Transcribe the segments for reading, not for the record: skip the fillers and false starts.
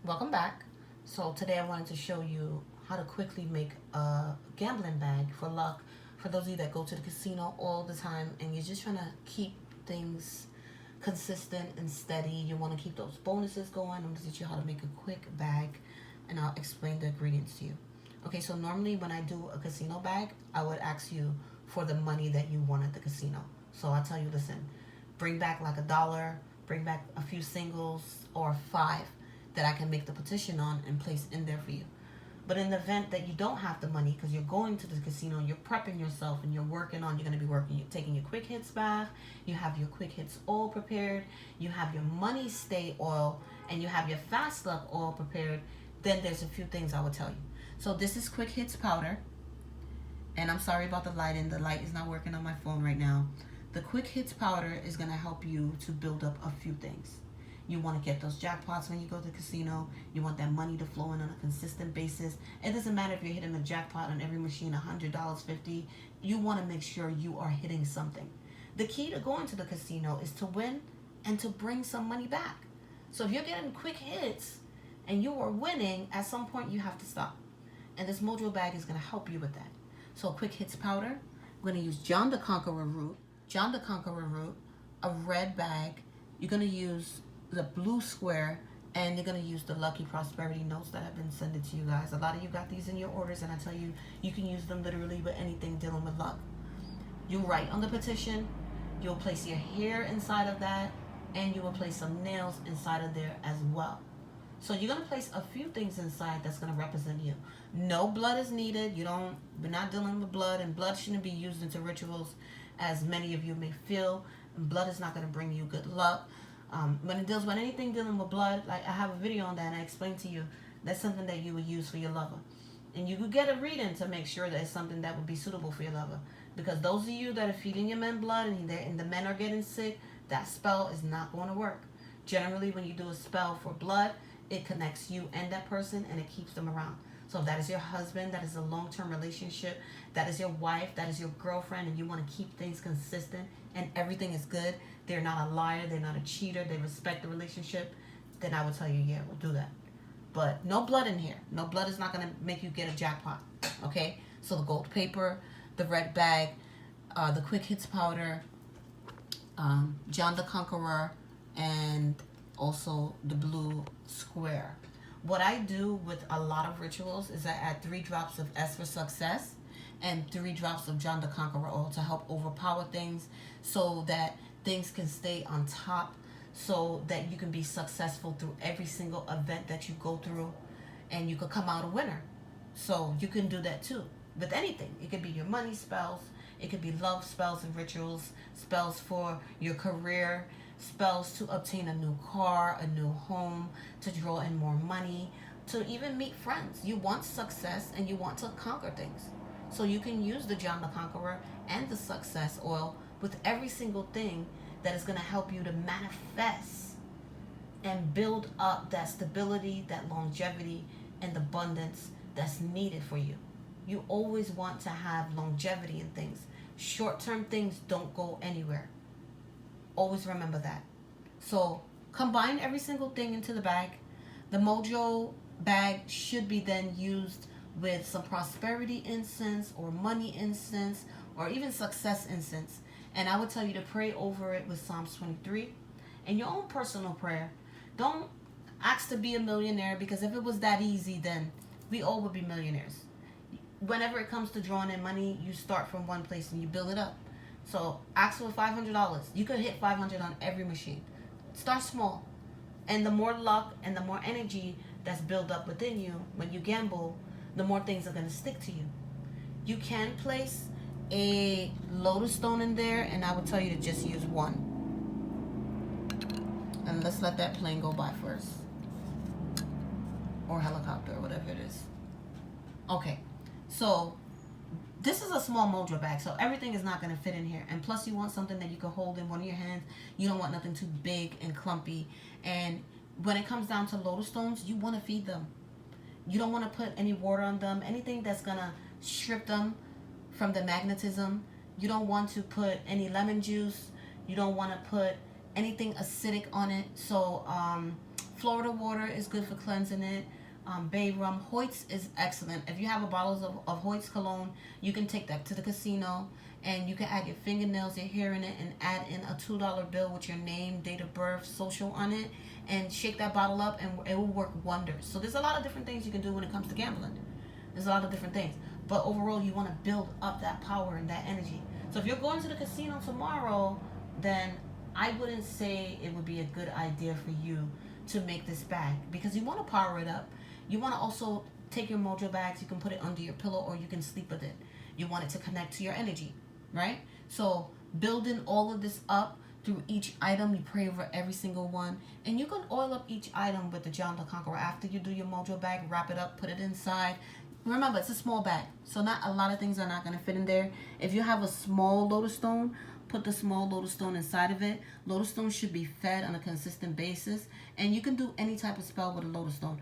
Welcome back. So today I wanted to show you how to quickly make a gambling bag for luck. For those of you that go to the casino all the time and you're just trying to keep things consistent and steady, you want to keep those bonuses going. I'm going to teach you how to make a quick bag and I'll explain the ingredients to you. Okay, so normally when I do a casino bag, I would ask you for the money that you won at the casino. So I tell you, listen, bring back like $1, bring back a few singles or five that I can make the petition on and place in there for you. But in the event that you don't have the money because you're going to the casino, you're prepping yourself and you're working on, you're going to be working, you're taking your quick hits bath, you have your quick hits oil prepared, you have your money stay oil, and you have your fast luck oil prepared, then there's a few things I would tell you. So this is quick hits powder. And I'm sorry about the lighting. The light is not working on my phone right now. The quick hits powder is going to help you to build up a few things. You want to get those jackpots when you go to the casino. You want that money to flow in on a consistent basis. It doesn't matter if you're hitting a jackpot on every machine, $100, $50. You want to make sure you are hitting something. The key to going to the casino is to win and to bring some money back. So if you're getting quick hits and you are winning, at some point you have to stop. And this mojo bag is going to help you with that. So quick hits powder. We're going to use John the Conqueror root. John the Conqueror root, a red bag. You're going to use the blue square, and you're going to use the lucky prosperity notes that I've been sending to you guys. A lot of you got these in your orders, and I tell you, you can use them literally with anything dealing with luck. You write on the petition, you'll place your hair inside of that, and you will place some nails inside of there as well. So you're going to place a few things inside that's going to represent you. No blood is needed. We're not dealing with blood, and blood shouldn't be used into rituals as many of you may feel. Blood is not going to bring you good luck. When it deals with anything dealing with blood, like I have a video on that and I explained to you, that's something that you would use for your lover. And you could get a reading to make sure that it's something that would be suitable for your lover. Because those of you that are feeding your men blood and the men are getting sick, that spell is not going to work. Generally, when you do a spell for blood, it connects you and that person and it keeps them around. So if that is your husband, that is a long-term relationship, that is your wife, that is your girlfriend, and you want to keep things consistent and everything is good, they're not a liar, they're not a cheater, they respect the relationship, then I would tell you, yeah, we'll do that. But no blood in here. No blood is not going to make you get a jackpot, okay? So the gold paper, the red bag, the quick hits powder, John the Conqueror, and also the blue square. What I do with a lot of rituals is I add 3 drops of S for success and 3 drops of John the Conqueror oil to help overpower things so that things can stay on top, so that you can be successful through every single event that you go through and you could come out a winner. So you can do that too with anything. It could be your money spells, it could be love spells and rituals, spells for your career, spells to obtain a new car, a new home, to draw in more money, to even meet friends. You want success and you want to conquer things. So you can use the John the Conqueror and the success oil with every single thing that is going to help you to manifest and build up that stability, that longevity, and abundance that's needed for you. You always want to have longevity in things. Short-term things don't go anywhere. Always remember that. So combine every single thing into the bag. The mojo bag should be then used with some prosperity incense or money incense or even success incense. And I would tell you to pray over it with Psalms 23 and your own personal prayer. Don't ask to be a millionaire, because if it was that easy, then we all would be millionaires. Whenever it comes to drawing in money, you start from one place and you build it up. So ask for $500. You could hit 500 on every machine. Start small. And the more luck and the more energy that's built up within you when you gamble, the more things are going to stick to you. You can place a lotus stone in there, and I would tell you to just use one. And let's let that plane go by first. Or helicopter, or whatever it is. Okay, so this is a small mojo bag, so everything is not going to fit in here. And plus you want something that you can hold in one of your hands. You don't want nothing too big and clumpy. And when it comes down to lotus stones, you want to feed them. You don't want to put any water on them, anything that's going to strip them from the magnetism. You don't want to put any lemon juice. You don't want to put anything acidic on it. So Florida water is good for cleansing it. Bay rum. Hoyt's is excellent. If you have a bottle of Hoyt's cologne, you can take that to the casino and you can add your fingernails, your hair in it, and add in a $2 bill with your name, date of birth, social on it, and shake that bottle up, and it will work wonders. So there's a lot of different things you can do when it comes to gambling. There's a lot of different things. But overall, you want to build up that power and that energy. So if you're going to the casino tomorrow, then I wouldn't say it would be a good idea for you to make this bag, because you want to power it up. You want to also take your mojo bags, you can put it under your pillow or you can sleep with it. You want it to connect to your energy, right? So building all of this up through each item, you pray over every single one, and you can oil up each item with the John the Conqueror. After you do your mojo bag, wrap it up, put it inside. Remember, it's a small bag, so not a lot of things are not going to fit in there. If you have a small lotus stone, put the small lotus stone inside of it. Lotus stone should be fed on a consistent basis, and you can do any type of spell with a lotus stone.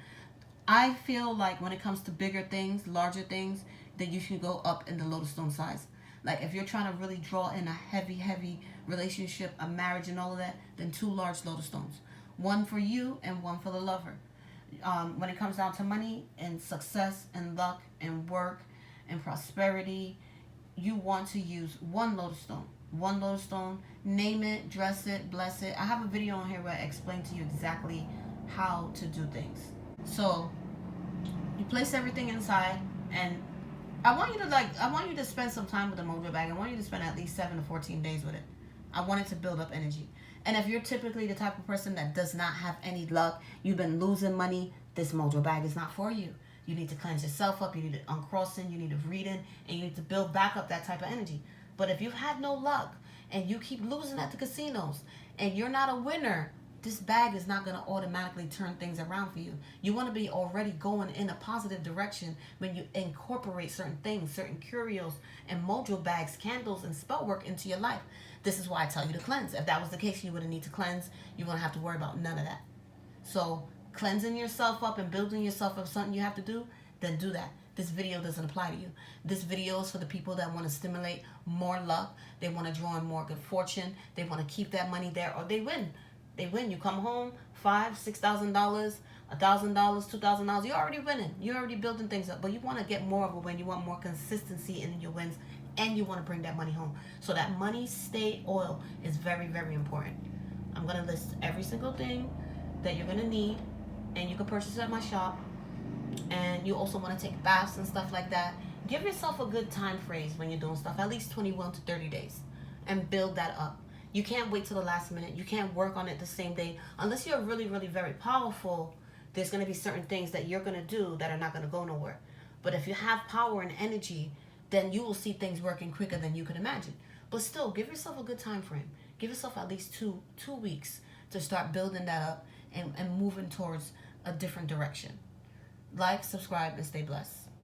I feel like when it comes to bigger things, larger things, that you should go up in the lotus stone size. Like if you're trying to really draw in a heavy relationship, a marriage and all of that, then 2 large lotus stones. One for you and one for the lover. When it comes down to money and success and luck and work and prosperity, you want to use 1 lotus stone. 1 lotus stone, name it, dress it, bless it. I have a video on here where I explain to you exactly how to do things. So you place everything inside, and I want you to spend some time with the mojo bag. I want you to spend at least 7 to 14 days with it. I want it to build up energy. And if you're typically the type of person that does not have any luck, you've been losing money, this mojo bag is not for you. You need to cleanse yourself up, you need to uncrossing, you need to reading, and you need to build back up that type of energy. But if you've had no luck and you keep losing at the casinos and you're not a winner, this bag is not going to automatically turn things around for you. You want to be already going in a positive direction when you incorporate certain things, certain curios and mojo bags, candles, and spell work into your life. This is why I tell you to cleanse. If that was the case, you wouldn't need to cleanse. You wouldn't have to worry about none of that. So cleansing yourself up and building yourself up something you have to do, then do that. This video doesn't apply to you. This video is for the people that want to stimulate more luck. They want to draw in more good fortune. They want to keep that money there, or they win. They win. You come home, $5,000, $6,000, $1,000, $2,000. You're already winning. You're already building things up. But you want to get more of a win. You want more consistency in your wins, and you want to bring that money home. So that money stay oil is very, very important. I'm going to list every single thing that you're going to need, and you can purchase it at my shop. And you also want to take baths and stuff like that. Give yourself a good time phrase when you're doing stuff, at least 21 to 30 days, and build that up. You can't wait till the last minute. You can't work on it the same day. Unless you're really, really very powerful, there's going to be certain things that you're going to do that are not going to go nowhere. But if you have power and energy, then you will see things working quicker than you could imagine. But still, give yourself a good time frame. Give yourself at least two weeks to start building that up and moving towards a different direction. Like, subscribe, and stay blessed.